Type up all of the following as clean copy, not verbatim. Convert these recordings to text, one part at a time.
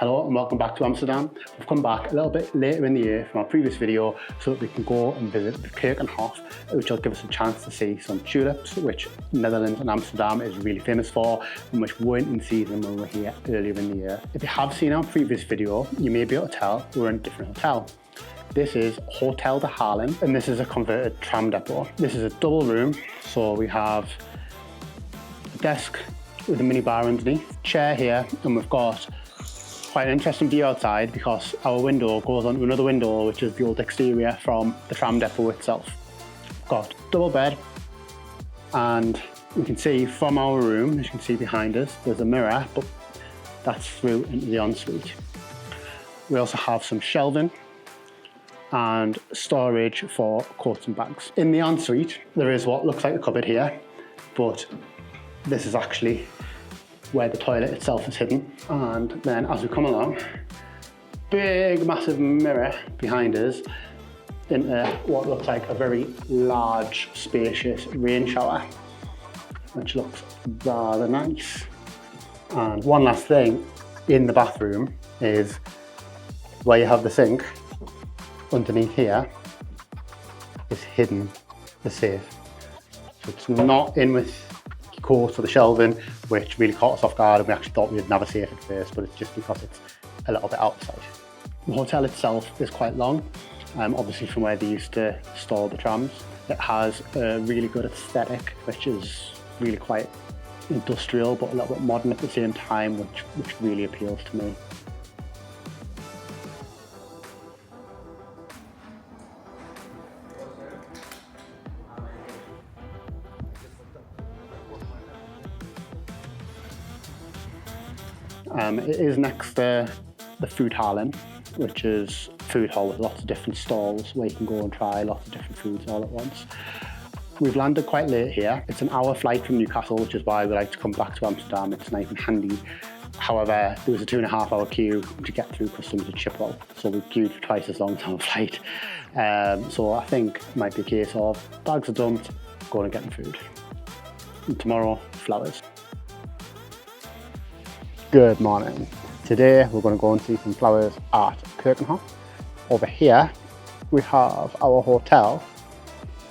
Hello and welcome back to Amsterdam. We've come back a little bit later in the year from our previous video so that we can go and visit the Keukenhof, which will give us a chance to see some tulips, which Netherlands and Amsterdam is really famous for and which weren't in season when we were here earlier in the year. If you have seen our previous video, you may be able to tell we're in a different hotel. This is Hotel De Hallen and this is a converted tram depot. This is a double room, so we have a desk with a mini bar underneath, chair here, and we've got quite an interesting view outside because our window goes onto another window, which is the old exterior from the tram depot itself. We've got double bed, and we can see from our room, as you can see behind us, there's a mirror, but that's through into the ensuite. We also have some shelving and storage for coats and bags. In the ensuite, there is what looks like a cupboard here, but this is actually where the toilet itself is hidden. And then as we come along, big massive mirror behind us into what looks like a very large spacious rain shower, which looks rather nice. And one last thing, in the bathroom is where you have the sink. Underneath here is hidden the safe, so it's not in with course for the shelving, which really caught us off guard, and we actually thought we didn't have a safe at first, but it's just because it's a little bit outside. The hotel itself is quite long, obviously from where they used to store the trams. It has a really good aesthetic, which is really quite industrial but a little bit modern at the same time, which really appeals to me. It is next to the Food Hallen, which is a food hall with lots of different stalls where you can go and try lots of different foods all at once. We've landed quite late here. It's an hour flight from Newcastle, which is why we like to come back to Amsterdam. It's nice and handy. However, there was a 2.5 hour queue to get through customs at Schiphol, so we queued for twice as long as our flight. So I think it might be a case of bags are dumped, going and getting food. And tomorrow, flowers. Good morning. Today we're going to go and see some flowers at Keukenhof. Over here we have our hotel,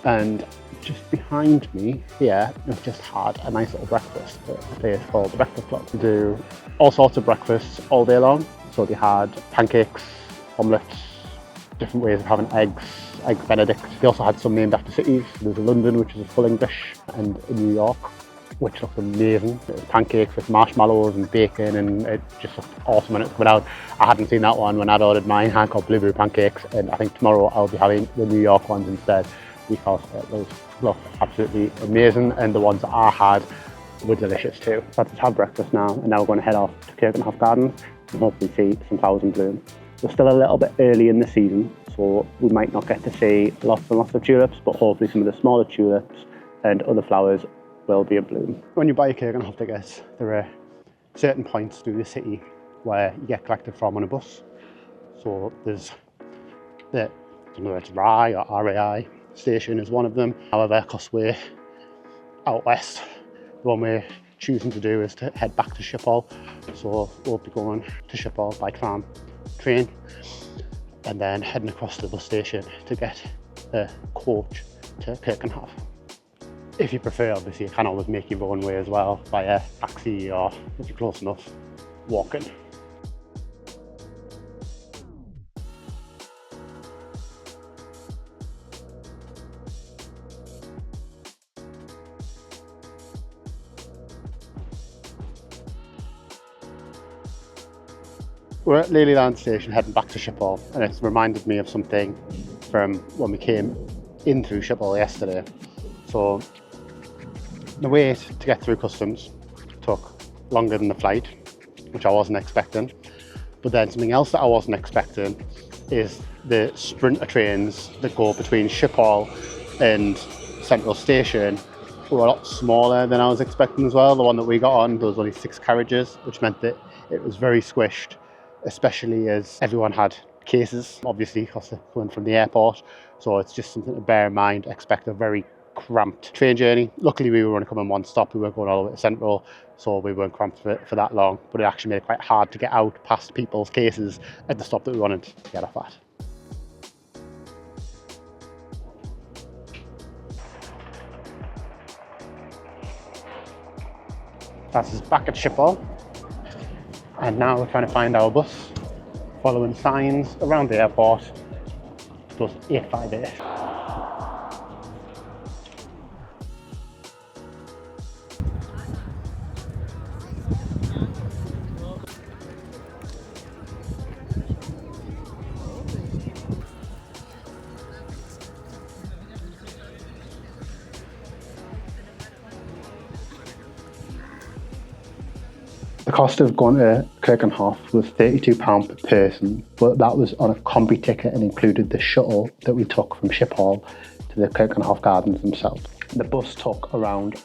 and just behind me here we've just had a nice little breakfast at a place called the Breakfast Club. They do all sorts of breakfasts all day long. So they had pancakes, omelettes, different ways of having eggs benedict. They also had some named after cities. There's a London, which is a full English, and a New York, which looked amazing. It was pancakes with marshmallows and bacon, and it just looked awesome when it was coming out. I hadn't seen that one when I'd ordered mine, hand called blueberry pancakes, and I think tomorrow I'll be having the New York ones instead because those looked absolutely amazing, and the ones that I had were delicious too. So let's have breakfast now, and now we're going to head off to Keukenhof Gardens and hopefully see some flowers in bloom. We're still a little bit early in the season, so we might not get to see lots and lots of tulips, but hopefully some of the smaller tulips and other flowers will be in bloom. When you buy your Keukenhof tickets, there are certain points through the city where you get collected from on a bus. So there's the, I don't know, it's RAI or RAI station is one of them. However, because we're out west, the one we're choosing to do is to head back to Schiphol. So we'll be going to Schiphol by tram, train, and then heading across to the bus station to get a coach to Keukenhof. If you prefer, obviously, you can always make your own way as well via taxi, or if you're close enough, walking. We're at Lelyland Station heading back to Schiphol, and it's reminded me of something from when we came in through Schiphol yesterday. So the wait to get through customs took longer than the flight, which I wasn't expecting. But then something else that I wasn't expecting is the sprinter trains that go between Schiphol and Central Station were a lot smaller than I was expecting as well. The one that we got on, there was only 6 carriages, which meant that it was very squished, especially as everyone had cases, obviously, because they're coming from the airport. So it's just something to bear in mind. Expect a very cramped train journey. Luckily we were only coming one stop, we weren't going all the way to Central, so we weren't cramped for that long, but it actually made it quite hard to get out past people's cases at the stop that we wanted to get off at. That's us back at Schiphol, and now we're trying to find our bus, following signs around the airport. Bus 858. The cost of going to Keukenhof was £32 per person, but that was on a combi ticket and included the shuttle that we took from Schiphol to the Keukenhof Gardens themselves. The bus took around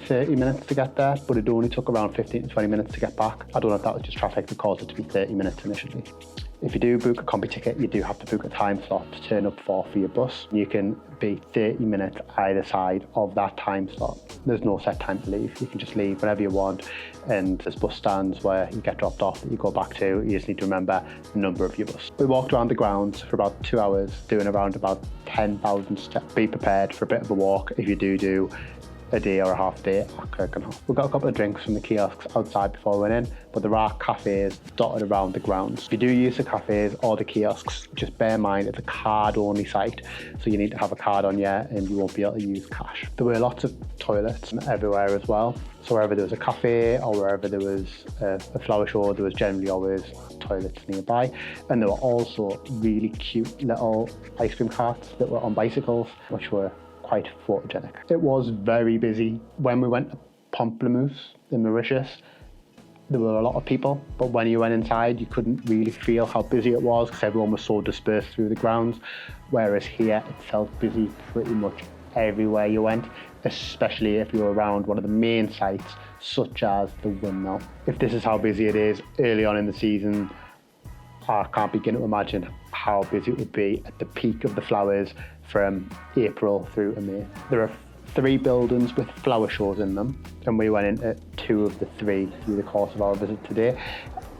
30 minutes to get there, but it only took around 15 to 20 minutes to get back. I don't know if that was just traffic that caused it to be 30 minutes initially. If you do book a combi ticket, you do have to book a time slot to turn up for your bus. You can be 30 minutes either side of that time slot. There's no set time to leave. You can just leave whenever you want, and there's bus stands where you get dropped off that you go back to. You just need to remember the number of your bus. We walked around the grounds for about 2 hours, doing around about 10,000 steps. Be prepared for a bit of a walk if you do a day or a half day at Keukenhof. We got a couple of drinks from the kiosks outside before we went in, but there are cafes dotted around the grounds. If you do use the cafes or the kiosks, just bear in mind it's a card-only site, so you need to have a card on you and you won't be able to use cash. There were lots of toilets everywhere as well, so wherever there was a cafe or wherever there was a flower show, there was generally always toilets nearby. And there were also really cute little ice cream carts that were on bicycles, which were quite photogenic. It was very busy. When we went to Pamplemousse in Mauritius, there were a lot of people, but when you went inside, you couldn't really feel how busy it was because everyone was so dispersed through the grounds, whereas here it felt busy pretty much everywhere you went, especially if you were around one of the main sites, such as the windmill. If this is how busy it is early on in the season, I can't begin to imagine how busy it would be at the peak of the flowers from April through to May. There are 3 buildings with flower shows in them, and we went into 2 of the 3 through the course of our visit today.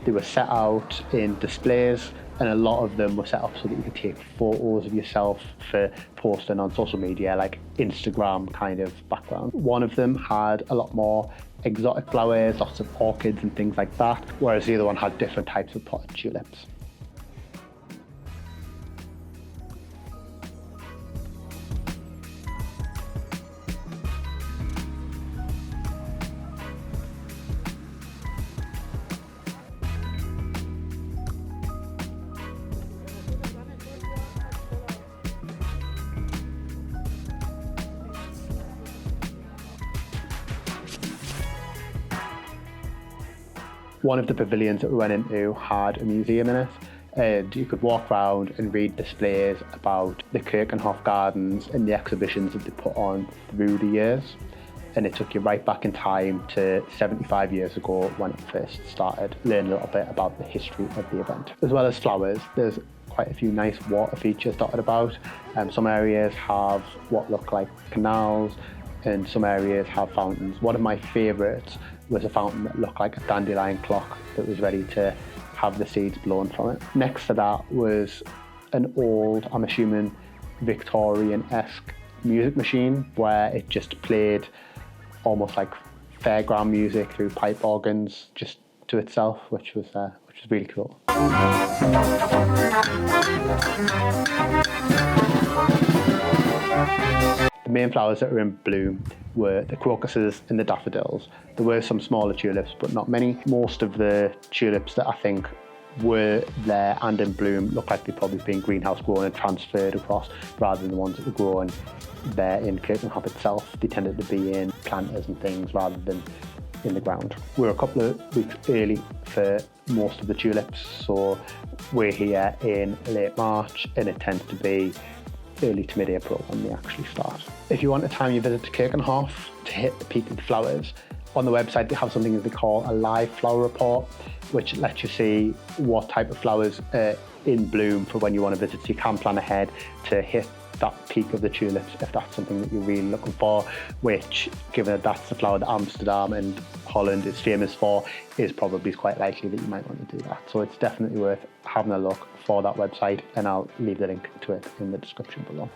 They were set out in displays, and a lot of them were set up so that you could take photos of yourself for posting on social media, like Instagram kind of background. One of them had a lot more exotic flowers, lots of orchids and things like that, whereas the other one had different types of potted tulips. One of the pavilions that we went into had a museum in it, and you could walk around and read displays about the Keukenhof Gardens and the exhibitions that they put on through the years. And it took you right back in time to 75 years ago when it first started, learn a little bit about the history of the event. As well as flowers, there's quite a few nice water features dotted about. Some areas have what look like canals, and some areas have fountains. One of my favourites was a fountain that looked like a dandelion clock that was ready to have the seeds blown from it. Next to that was an old, I'm assuming, Victorian-esque music machine where it just played almost like fairground music through pipe organs just to itself, which was really cool. The main flowers that were in bloom were the crocuses and the daffodils. There were some smaller tulips, but not many. Most of the tulips that I think were there and in bloom look like they've probably been greenhouse grown and transferred across rather than the ones that were grown there in Keukenhof itself. They tended to be in planters and things rather than in the ground. We're a couple of weeks early for most of the tulips, so we're here in late March and it tends to be early to mid-April when they actually start. If you want to time your visit to Keukenhof to hit the peak of the flowers, on the website they have something that they call a live flower report, which lets you see what type of flowers are in bloom for when you want to visit, so you can plan ahead to hit that peak of the tulips if that's something that you're really looking for, which, given that that's the flower that Amsterdam and Holland is famous for, is probably quite likely that you might want to do that. So it's definitely worth having a look for that website, and I'll leave the link to it in the description below.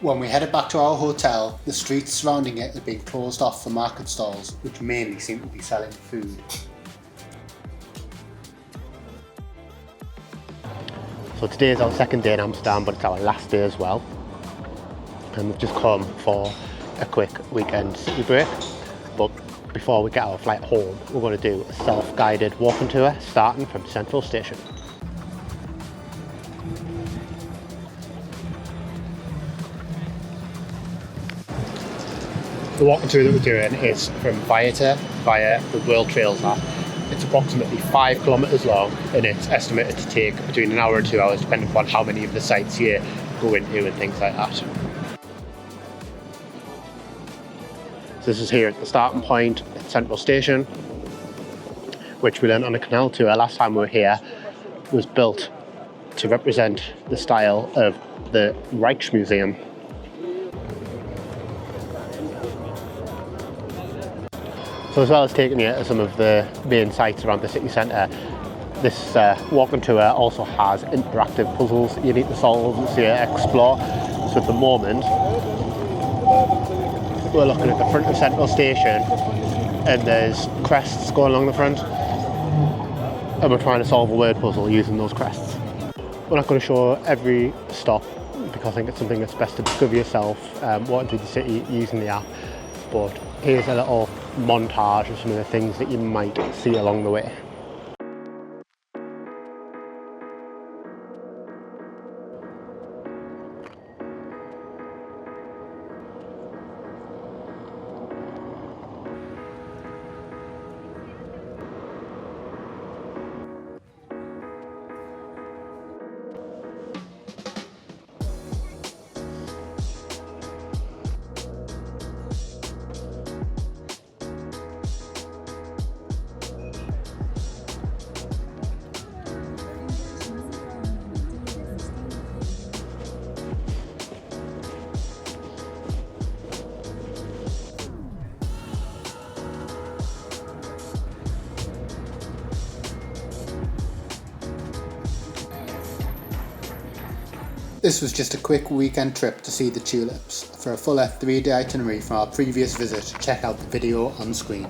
When we headed back to our hotel, the streets surrounding it had been closed off for market stalls, which mainly seemed to be selling food. So today is our second day in Amsterdam, but it's our last day as well. And we've just come for a quick weekend city break. But before we get our flight home, we're going to do a self-guided walking tour starting from Central Station. The walking tour that we're doing is from Viator via the World Trails app. It's approximately 5 kilometres long, and it's estimated to take between an hour and 2 hours depending upon how many of the sites you go into and things like that. So this is here at the starting point at Central Station, which we learned on a canal tour last time we were here, was built to represent the style of the Rijksmuseum. So as well as taking you to some of the main sites around the city centre, this walking tour also has interactive puzzles you need to solve and explore. So at the moment, we're looking at the front of Central Station, and there's crests going along the front, and we're trying to solve a word puzzle using those crests. We're not going to show every stop because I think it's something that's best to discover yourself, walking through the city using the app, but here's a little montage of some of the things that you might see along the way. This was just a quick weekend trip to see the tulips. For a fuller 3-day itinerary from our previous visit, check out the video on screen.